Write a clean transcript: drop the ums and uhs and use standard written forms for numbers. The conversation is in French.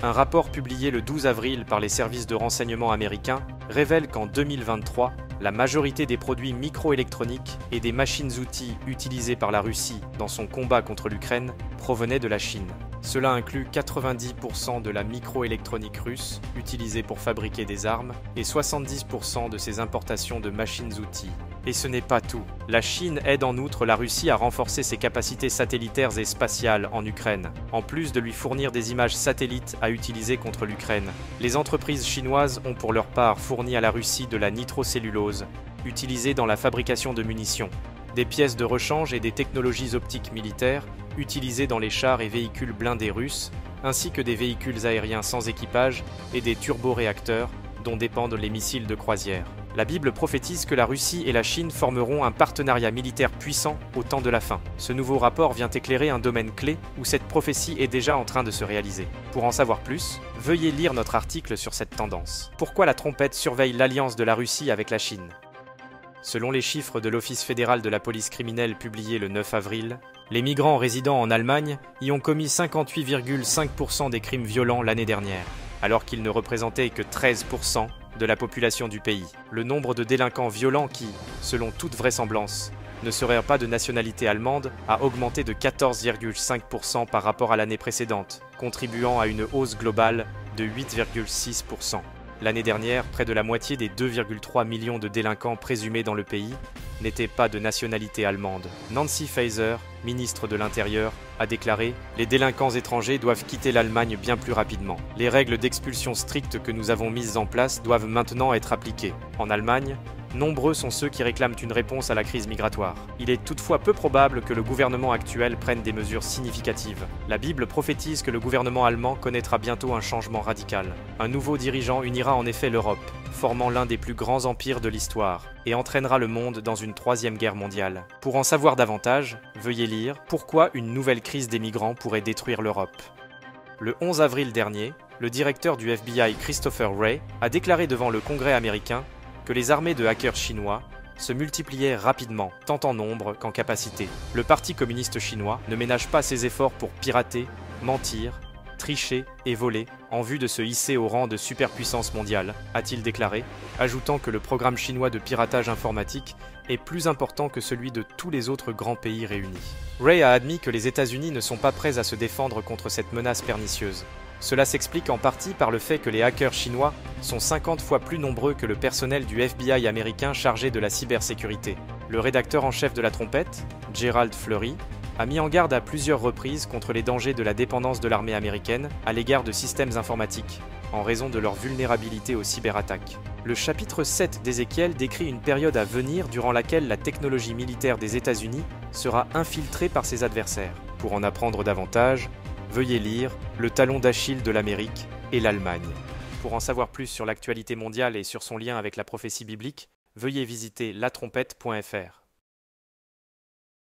Un rapport publié le 12 avril par les services de renseignement américains révèle qu'en 2023, la majorité des produits microélectroniques et des machines-outils utilisés par la Russie dans son combat contre l'Ukraine provenaient de la Chine. Cela inclut 90% de la microélectronique russe utilisée pour fabriquer des armes et 70% de ses importations de machines-outils. Et ce n'est pas tout. La Chine aide en outre la Russie à renforcer ses capacités satellitaires et spatiales en Ukraine, en plus de lui fournir des images satellites à utiliser contre l'Ukraine. Les entreprises chinoises ont pour leur part fourni à la Russie de la nitrocellulose, utilisée dans la fabrication de munitions, des pièces de rechange et des technologies optiques militaires, utilisées dans les chars et véhicules blindés russes, ainsi que des véhicules aériens sans équipage et des turboréacteurs, dont dépendent les missiles de croisière. La Bible prophétise que la Russie et la Chine formeront un partenariat militaire puissant au temps de la fin. Ce nouveau rapport vient éclairer un domaine clé où cette prophétie est déjà en train de se réaliser. Pour en savoir plus, veuillez lire notre article sur cette tendance. Pourquoi la trompette surveille l'alliance de la Russie avec la Chine ? Selon les chiffres de l'Office fédéral de la police criminelle publiés le 9 avril, les migrants résidant en Allemagne y ont commis 58,5% des crimes violents l'année dernière, alors qu'ils ne représentaient que 13% de la population du pays. Le nombre de délinquants violents qui, selon toute vraisemblance, ne seraient pas de nationalité allemande a augmenté de 14,5% par rapport à l'année précédente, contribuant à une hausse globale de 8,6%. L'année dernière, près de la moitié des 2,3 millions de délinquants présumés dans le pays n'étaient pas de nationalité allemande. Nancy Faeser, ministre de l'Intérieur, a déclaré « Les délinquants étrangers doivent quitter l'Allemagne bien plus rapidement. Les règles d'expulsion strictes que nous avons mises en place doivent maintenant être appliquées. En Allemagne, nombreux sont ceux qui réclament une réponse à la crise migratoire. Il est toutefois peu probable que le gouvernement actuel prenne des mesures significatives. La Bible prophétise que le gouvernement allemand connaîtra bientôt un changement radical. Un nouveau dirigeant unira en effet l'Europe, formant l'un des plus grands empires de l'histoire, et entraînera le monde dans une troisième guerre mondiale. Pour en savoir davantage, veuillez lire « Pourquoi une nouvelle crise des migrants pourrait détruire l'Europe ». Le 11 avril dernier, le directeur du FBI Christopher Wray a déclaré devant le Congrès américain que les armées de hackers chinois se multipliaient rapidement, tant en nombre qu'en capacité. Le Parti communiste chinois ne ménage pas ses efforts pour pirater, mentir, tricher et voler en vue de se hisser au rang de superpuissance mondiale, a-t-il déclaré, ajoutant que le programme chinois de piratage informatique est plus important que celui de tous les autres grands pays réunis. Wray a admis que les États-Unis ne sont pas prêts à se défendre contre cette menace pernicieuse. Cela s'explique en partie par le fait que les hackers chinois sont 50 fois plus nombreux que le personnel du FBI américain chargé de la cybersécurité. Le rédacteur en chef de la trompette, Gerald Fleury, a mis en garde à plusieurs reprises contre les dangers de la dépendance de l'armée américaine à l'égard de systèmes informatiques, en raison de leur vulnérabilité aux cyberattaques. Le chapitre 7 d'Ézéchiel décrit une période à venir durant laquelle la technologie militaire des États-Unis sera infiltrée par ses adversaires. Pour en apprendre davantage, veuillez lire Le talon d'Achille de l'Amérique et l'Allemagne. Pour en savoir plus sur l'actualité mondiale et sur son lien avec la prophétie biblique, veuillez visiter latrompette.fr.